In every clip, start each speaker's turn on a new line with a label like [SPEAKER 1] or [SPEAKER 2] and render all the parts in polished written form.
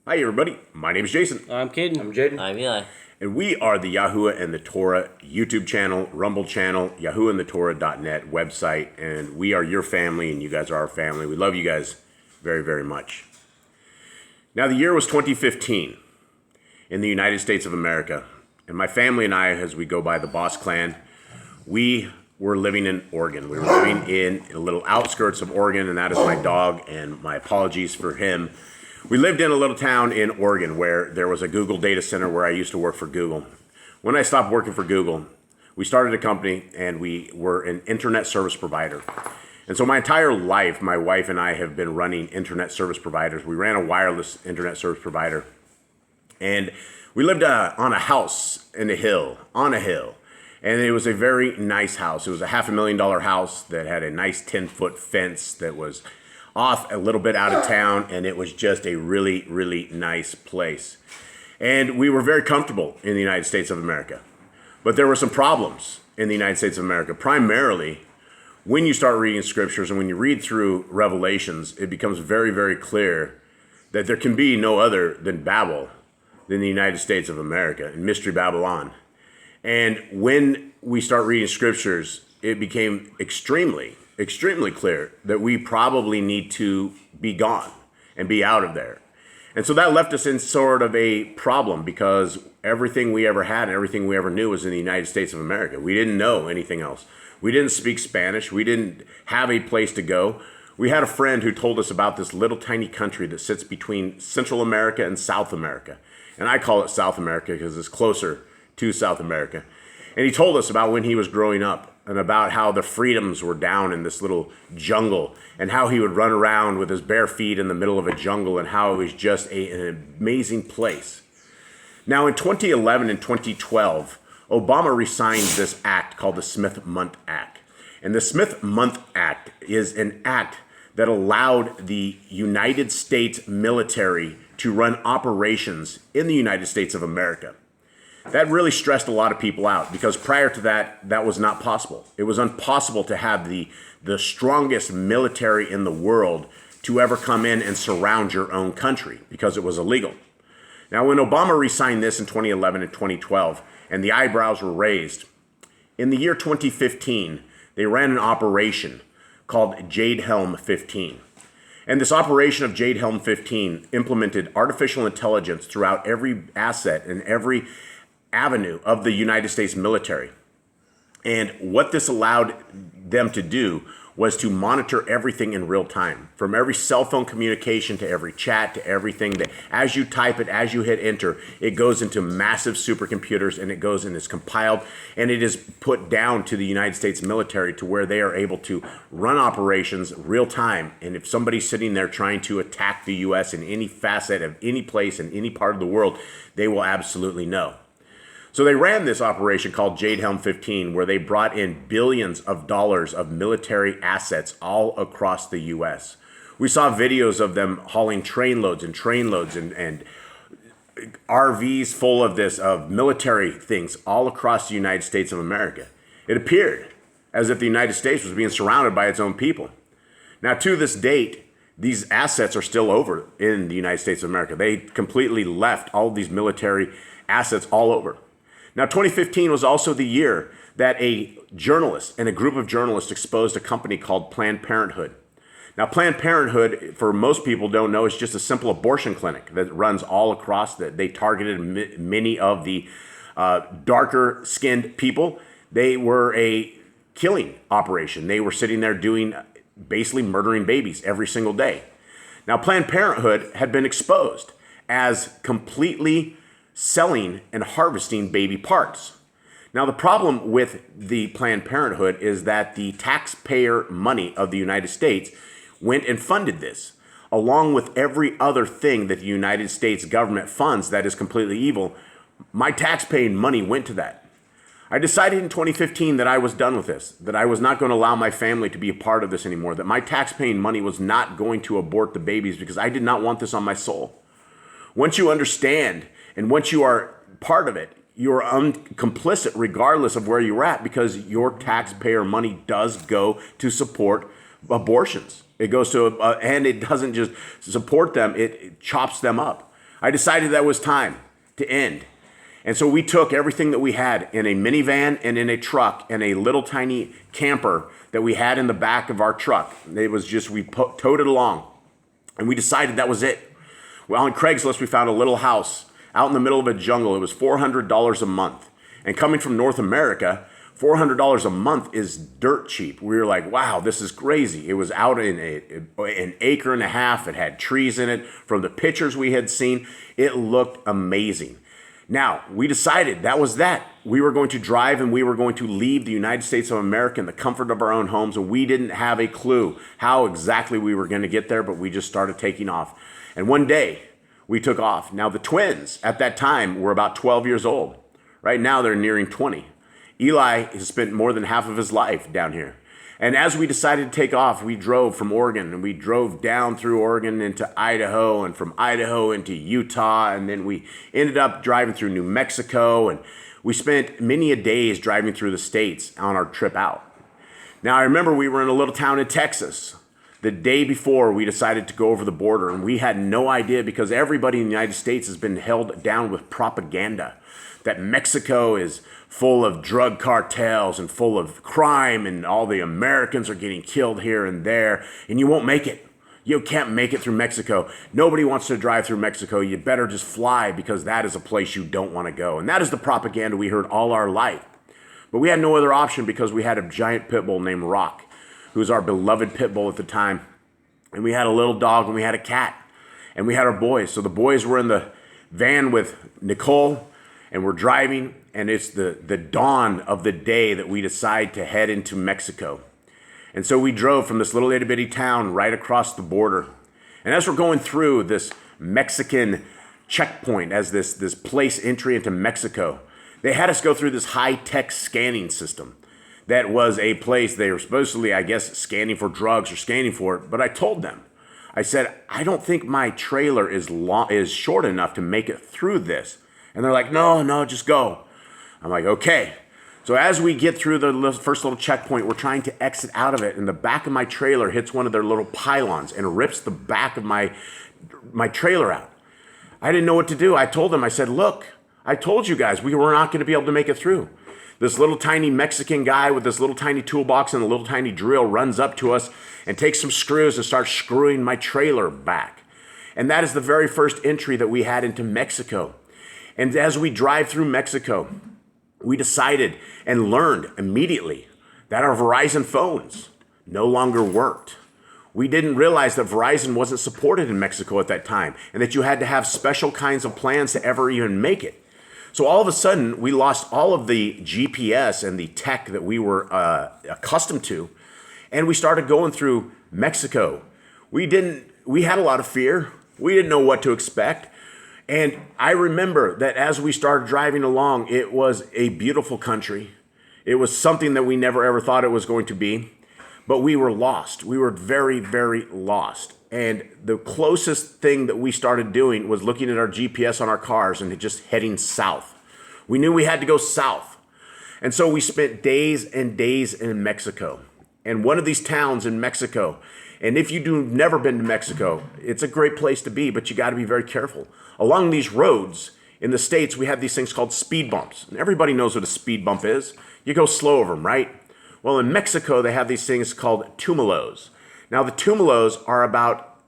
[SPEAKER 1] Hi everybody, my name is Jason.
[SPEAKER 2] I'm Caden.
[SPEAKER 3] I'm Jaden.
[SPEAKER 4] I'm Eli.
[SPEAKER 1] And we are the Yahuwah and the Torah YouTube channel, Rumble channel, yahuwandthetorah.net website, and we are your family and you guys are our family. We love you guys very, very much. Now the year was 2015 in the United States of America, and my family and I, as we go by the Boss Clan, we were living in Oregon. We were living in a little outskirts of Oregon, and that is my dog, and my apologies for him. We lived in a little town in Oregon where there was a Google data center where I used to work for Google. When I stopped working for Google, we started a company and we were an internet service provider. And so my entire life, my wife and I have been running internet service providers. We ran a wireless internet service provider. And we lived on a house in a hill, on a hill. And it was a very nice house. It was a $500,000 house that had a nice 10-foot fence that was off a little bit out of town, and it was just a really, really nice place. And we were very comfortable in the United States of America. But there were some problems in the United States of America. Primarily, when you start reading scriptures and when you read through Revelations, it becomes very, very clear that there can be no other than Babel than the United States of America and Mystery Babylon. And when we start reading scriptures, it became extremely clear that we probably need to be gone and be out of there. And so that left us in sort of a problem because everything we ever had and everything we ever knew was in the United States of America. We didn't know anything else. We didn't speak Spanish. We didn't have a place to go. We had a friend who told us about this little tiny country that sits between Central America and South America. And I call it South America because it's closer to South America. And he told us about when he was growing up and about how the freedoms were down in this little jungle and how he would run around with his bare feet in the middle of a jungle and how it was just an amazing place. Now in 2011 and 2012, Obama re-signed this act called the Smith-Mundt Act. And the Smith-Mundt Act is an act that allowed the United States military to run operations in the United States of America. That really stressed a lot of people out because prior to that, that was not possible. It was impossible to have the strongest military in the world to ever come in and surround your own country because it was illegal. Now, when Obama re-signed this in 2011 and 2012, and the eyebrows were raised, in the year 2015, they ran an operation called Jade Helm 15. And this operation of Jade Helm 15 implemented artificial intelligence throughout every asset and every avenue of the United States military. And what this allowed them to do was to monitor everything in real time, from every cell phone communication to every chat to everything that as you type it, as you hit enter, it goes into massive supercomputers and it goes and is compiled and it is put down to the United States military to where they are able to run operations real time. And if somebody's sitting there trying to attack the U.S. in any facet of any place in any part of the world, they will absolutely know. So they ran this operation called Jade Helm 15, where they brought in billions of dollars of military assets all across the U.S. We saw videos of them hauling trainloads and RVs full of of military things all across the United States of America. It appeared as if the United States was being surrounded by its own people. Now, to this date, these assets are still over in the United States of America. They completely left all these military assets all over. Now, 2015 was also the year that a journalist and a group of journalists exposed a company called Planned Parenthood. Now, Planned Parenthood, for most people don't know, is just a simple abortion clinic that runs all across. They targeted many of the darker-skinned people. They were a killing operation. They were sitting there basically murdering babies every single day. Now, Planned Parenthood had been exposed as completely selling and harvesting baby parts. Now, the problem with the Planned Parenthood is that the taxpayer money of the United States went and funded this, along with every other thing that the United States government funds that is completely evil. My taxpaying money went to that. I decided in 2015 that I was done with this, that I was not going to allow my family to be a part of this anymore, that my taxpaying money was not going to abort the babies because I did not want this on my soul. Once you understand and once you are part of it, you're complicit regardless of where you're at because your taxpayer money does go to support abortions. It goes to, and it doesn't just support them, it chops them up. I decided that was time to end. And so we took everything that we had in a minivan and in a truck and a little tiny camper that we had in the back of our truck. It was just, we towed it along. And we decided that was it. Well, on Craigslist, we found a little house out in the middle of a jungle. It was $400 a month. And coming from North America, $400 a month is dirt cheap. We were like, wow, this is crazy. It was out in an acre and a half. It had trees in it. From the pictures we had seen, it looked amazing. Now, we decided that was that. We were going to drive and we were going to leave the United States of America in the comfort of our own homes, and we didn't have a clue how exactly we were going to get there, but we just started taking off. And one day, we took off. Now, the twins at that time were about 12 years old. Right now, they're nearing 20. Eli has spent more than half of his life down here. And as we decided to take off, we drove from Oregon, and we drove down through Oregon into Idaho, and from Idaho into Utah, and then we ended up driving through New Mexico, and we spent many a days driving through the states on our trip out. Now, I remember we were in a little town in Texas the day before we decided to go over the border, and we had no idea, because everybody in the United States has been held down with propaganda that Mexico is full of drug cartels and full of crime, and all the Americans are getting killed here and there, and you won't make it. You can't make it through Mexico. Nobody wants to drive through Mexico. You better just fly, because that is a place you don't want to go. And that is the propaganda we heard all our life. But we had no other option, because we had a giant pit bull named Rock, who was our beloved pit bull at the time. And we had a little dog, and we had a cat, and we had our boys. So the boys were in the van with Nicole, and we're driving, and it's the dawn of the day that we decide to head into Mexico. And so we drove from this little itty bitty town right across the border. And as we're going through this Mexican checkpoint, as this place entry into Mexico, they had us go through this high-tech scanning system. That was a place they were supposedly, I guess, scanning for drugs or scanning for it. But I told them, I said, I don't think my trailer is short enough to make it through this. And they're like, no, just go. I'm like, okay. So as we get through the first little checkpoint, we're trying to exit out of it, and the back of my trailer hits one of their little pylons and rips the back of my trailer out. I didn't know what to do. I told them, I said, look, I told you guys we were not going to be able to make it through. This little tiny Mexican guy with this little tiny toolbox and a little tiny drill runs up to us and takes some screws and starts screwing my trailer back. And that is the very first entry that we had into Mexico. And as we drive through Mexico, we decided and learned immediately that our Verizon phones no longer worked. We didn't realize that Verizon wasn't supported in Mexico at that time, and that you had to have special kinds of plans to ever even make it. So all of a sudden, we lost all of the GPS and the tech that we were accustomed to, and we started going through Mexico. We had a lot of fear. We didn't know what to expect. And I remember that as we started driving along, it was a beautiful country. It was something that we never ever thought it was going to be. But we were lost. We were very, very lost. And the closest thing that we started doing was looking at our GPS on our cars and just heading south. We knew we had to go south. And so we spent days and days in Mexico. And one of these towns in Mexico, and if you've never been to Mexico, it's a great place to be, but you got to be very careful. Along these roads in the States, we have these things called speed bumps. And everybody knows what a speed bump is. You go slow over them, right? Well, in Mexico, they have these things called tumulos. Now, the tumulos are about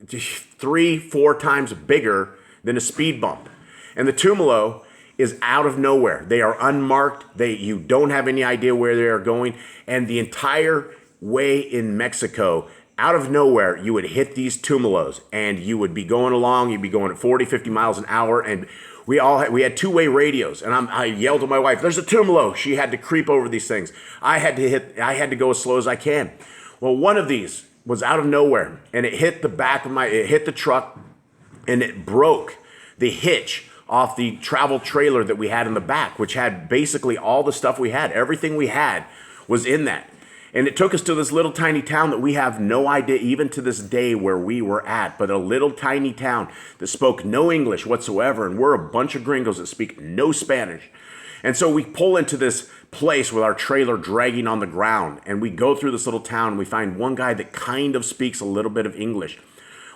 [SPEAKER 1] 3-4 times bigger than a speed bump. And the tumulo is out of nowhere. They are unmarked. You don't have any idea where they are going. And the entire way in Mexico, out of nowhere, you would hit these tumulos, and you would be going along. You'd be going at 40, 50 miles an hour, and we had two-way radios. And I yelled at my wife, "There's a tumulo!" She had to creep over these things. I had to go as slow as I can. Well, one of these was out of nowhere, and it hit it hit the truck, and it broke the hitch off the travel trailer that we had in the back, which had basically all the stuff we had. Everything we had was in that. And it took us to this little tiny town that we have no idea even to this day where we were at, but a little tiny town that spoke no English whatsoever, and we're a bunch of gringos that speak no Spanish. And so we pull into this place with our trailer dragging on the ground, and we go through this little town, and we find one guy that kind of speaks a little bit of English.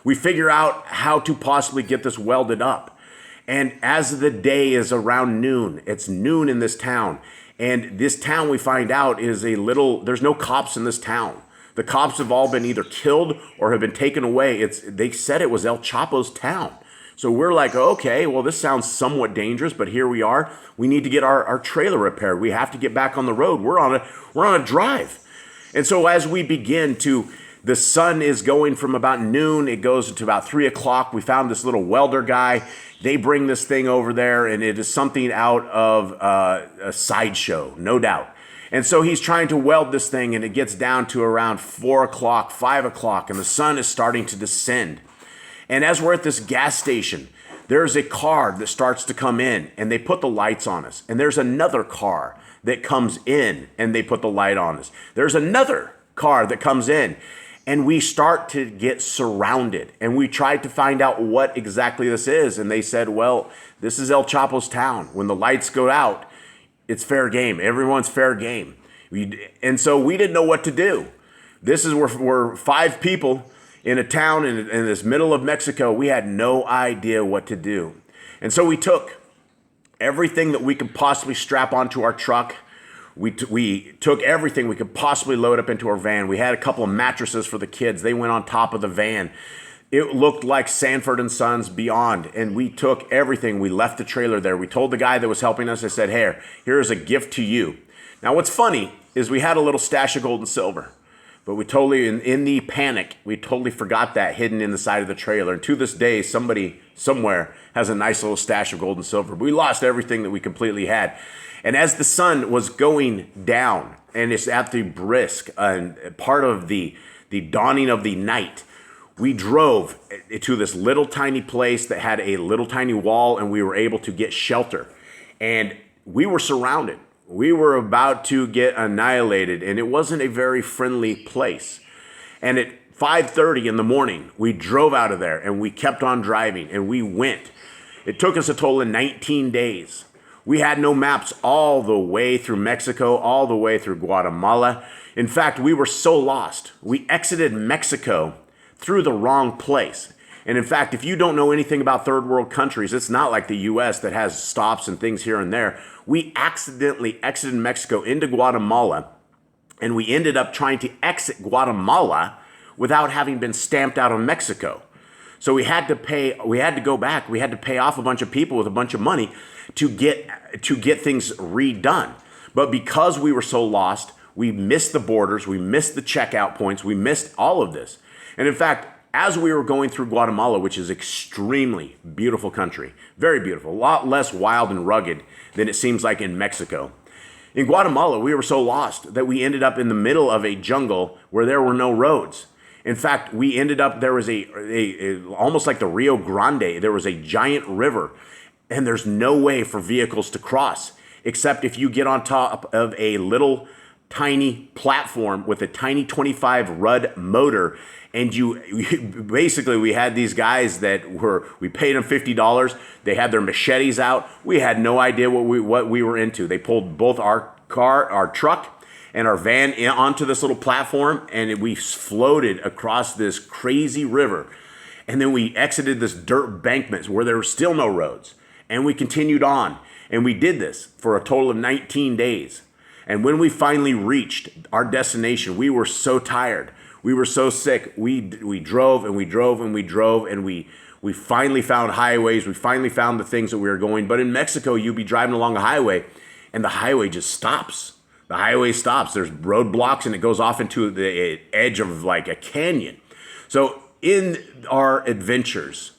[SPEAKER 1] We figure out how to possibly get this welded up. And as the day is around noon, it's noon in this town. And this town, we find out, is there's no cops in this town. The cops have all been either killed or have been taken away. They said it was El Chapo's town. So we're like, okay, well, this sounds somewhat dangerous, but here we are. We need to get our trailer repaired. We have to get back on the road. We're on a drive. And so as we begin the sun is going from about noon, it goes to about 3 o'clock. We found this little welder guy. They bring this thing over there, and it is something out of a sideshow, no doubt. And so he's trying to weld this thing, and it gets down to around 4 o'clock, 5 o'clock, and the sun is starting to descend. And as we're at this gas station, there's a car that starts to come in, and they put the lights on us. And there's another car that comes in, and they put the light on us. There's another car that comes in, and we start to get surrounded. And we tried to find out what exactly this is. And they said, well, this is El Chapo's town. When the lights go out, it's fair game. Everyone's fair game. And so we didn't know what to do. This is we're 5 people in a town in this middle of Mexico. We had no idea what to do. And so we took everything that we could possibly strap onto our truck. We took everything we could possibly load up into our van. We had a couple of mattresses for the kids. They went on top of the van. It looked like Sanford & Sons beyond, and we took everything. We left the trailer there. We told the guy that was helping us, I said, hey, here's a gift to you. Now, what's funny is we had a little stash of gold and silver, but we totally, in the panic, we totally forgot that hidden in the side of the trailer. And to this day, somebody somewhere has a nice little stash of gold and silver. We lost everything that we completely had. And as the sun was going down, and it's at the brisk, and part of the dawning of the night, we drove to this little tiny place that had a little tiny wall, and we were able to get shelter. And we were surrounded. We were about to get annihilated, and it wasn't a very friendly place. And at 5:30 in the morning, we drove out of there, and we kept on driving, and we went. It took us a total of 19 days. We had no maps all the way through Mexico, all the way through Guatemala. In fact, we were so lost. We exited Mexico through the wrong place. And in fact, if you don't know anything about third world countries, it's not like the US that has stops and things here and there. We accidentally exited Mexico into Guatemala, and we ended up trying to exit Guatemala without having been stamped out of Mexico. So we had to go back. We had to pay off a bunch of people with a bunch of money to get things redone. But because we were so lost, we missed the borders, we missed the checkout points, we missed all of this. And in fact, as we were going through Guatemala, which is extremely beautiful country, very beautiful, a lot less wild and rugged than it seems like in Mexico. In Guatemala, we were so lost that we ended up in the middle of a jungle where there were no roads. In fact, we ended up, there was almost like the Rio Grande, there was a giant river, and there's no way for vehicles to cross, except if you get on top of a little tiny platform with a tiny 25 Rudd motor. And basically, we had these guys we paid them $50. They had their machetes out. We had no idea what we were into. They pulled both our truck, and our van onto this little platform, and we floated across this crazy river. And then we exited this dirt embankment where there were still no roads. And we continued on. And we did this for a total of 19 days. And when we finally reached our destination, we were so tired. We were so sick. We drove and we drove and we drove, and we finally found highways. We finally found the things that we were going. But in Mexico, you'd be driving along a highway, and the highway just stops. The highway stops. There's roadblocks, and it goes off into the edge of like a canyon. So in our adventures,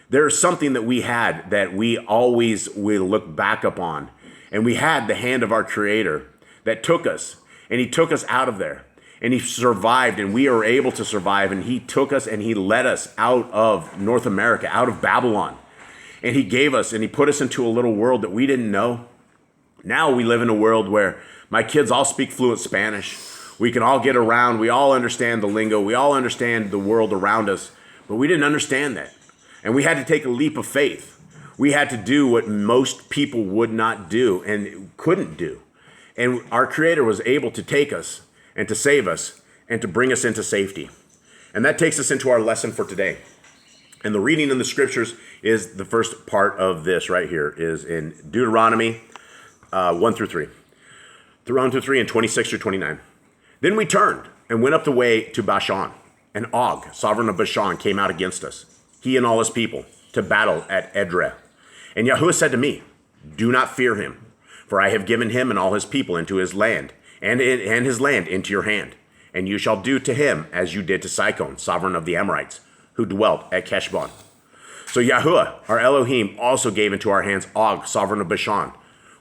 [SPEAKER 1] there's something that we had that we always will look back upon. And we had the hand of our Creator that took us, and He took us out of there. And He survived, and we were able to survive. And He took us and He led us out of North America, out of Babylon. And He gave us, and He put us into a little world that we didn't know. Now we live in a world where my kids all speak fluent Spanish. We can all get around. We all understand the lingo. We all understand the world around us. But we didn't understand that. And we had to take a leap of faith. We had to do what most people would not do and couldn't do. And our Creator was able to take us and to save us and to bring us into safety. And that takes us into our lesson for today. And the reading in the scriptures is the first part of this right here, is in Deuteronomy 1 through 3. 1 through 3 and 26 through 29. Then we turned and went up the way to Bashan. And Og, sovereign of Bashan, came out against us, he and all his people, to battle at Edrei. And Yahuwah said to me, do not fear him, for I have given him and all his people into his land, and his land into your hand. And you shall do to him as you did to Sihon, sovereign of the Amorites, who dwelt at Heshbon. So Yahuwah, our Elohim, also gave into our hands Og, sovereign of Bashan,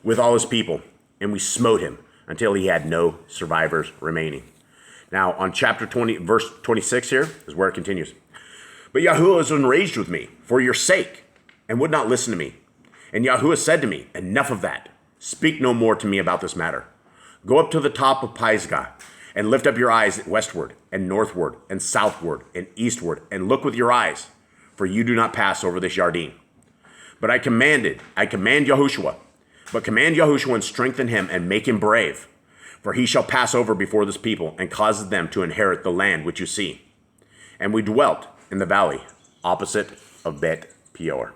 [SPEAKER 1] with all his people, and we smote him until he had no survivors remaining. Now, on chapter 20, verse 26 here is where it continues. But Yahuwah was enraged with me for your sake, and would not listen to me. And Yahuwah said to me, enough of that. Speak no more to me about this matter. Go up to the top of Pisgah, and lift up your eyes westward, and northward, and southward, and eastward, and look with your eyes, for you do not pass over this Yarden. But I command Yahushua, and strengthen him, and make him brave, for he shall pass over before this people, and causes them to inherit the land which you see. And we dwelt in the valley, opposite of Bet Peor.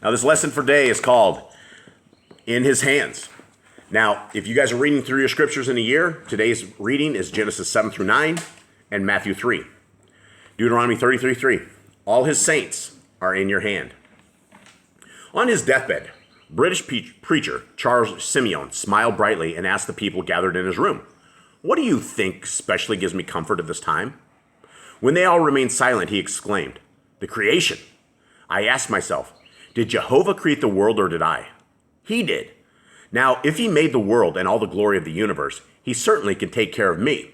[SPEAKER 1] Now this lesson for today is called In His Hands. Now, if you guys are reading through your scriptures in a year, today's reading is Genesis 7 through 9 and Matthew 3. Deuteronomy 33:3. All his saints are in your hand. On his deathbed, British preacher Charles Simeon smiled brightly and asked the people gathered in his room, what do you think especially gives me comfort at this time? When they all remained silent, he exclaimed, the creation. I asked myself, did Jehovah create the world or did I? He did. Now, if he made the world and all the glory of the universe, he certainly can take care of me.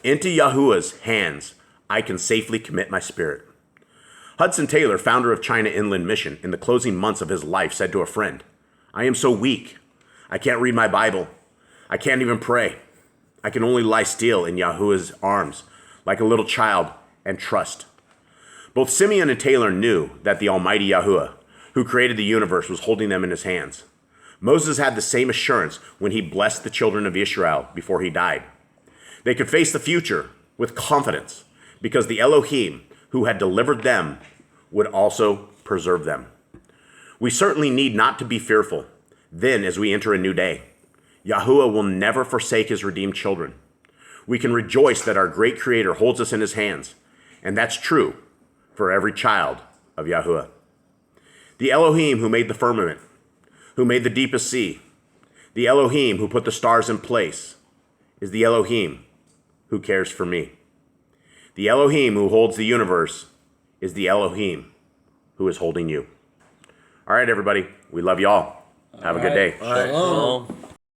[SPEAKER 1] Into Yahuwah's hands, I can safely commit my spirit. Hudson Taylor, founder of China Inland Mission, in the closing months of his life said to a friend, I am so weak. I can't read my Bible. I can't even pray. I can only lie still in Yahuwah's arms, like a little child, and trust. Both Simeon and Taylor knew that the Almighty Yahuwah, who created the universe, was holding them in his hands. Moses had the same assurance when he blessed the children of Israel before he died. They could face the future with confidence because the Elohim who had delivered them would also preserve them. We certainly need not to be fearful then as we enter a new day. Yahuwah will never forsake his redeemed children. We can rejoice that our great Creator holds us in his hands, and that's true for every child of Yahuwah. The Elohim who made the firmament, who made the deepest sea, the Elohim who put the stars in place, is the Elohim who cares for me. The Elohim who holds the universe is the Elohim who is holding you. All right, everybody. We love you all. Have a good day.
[SPEAKER 2] All right.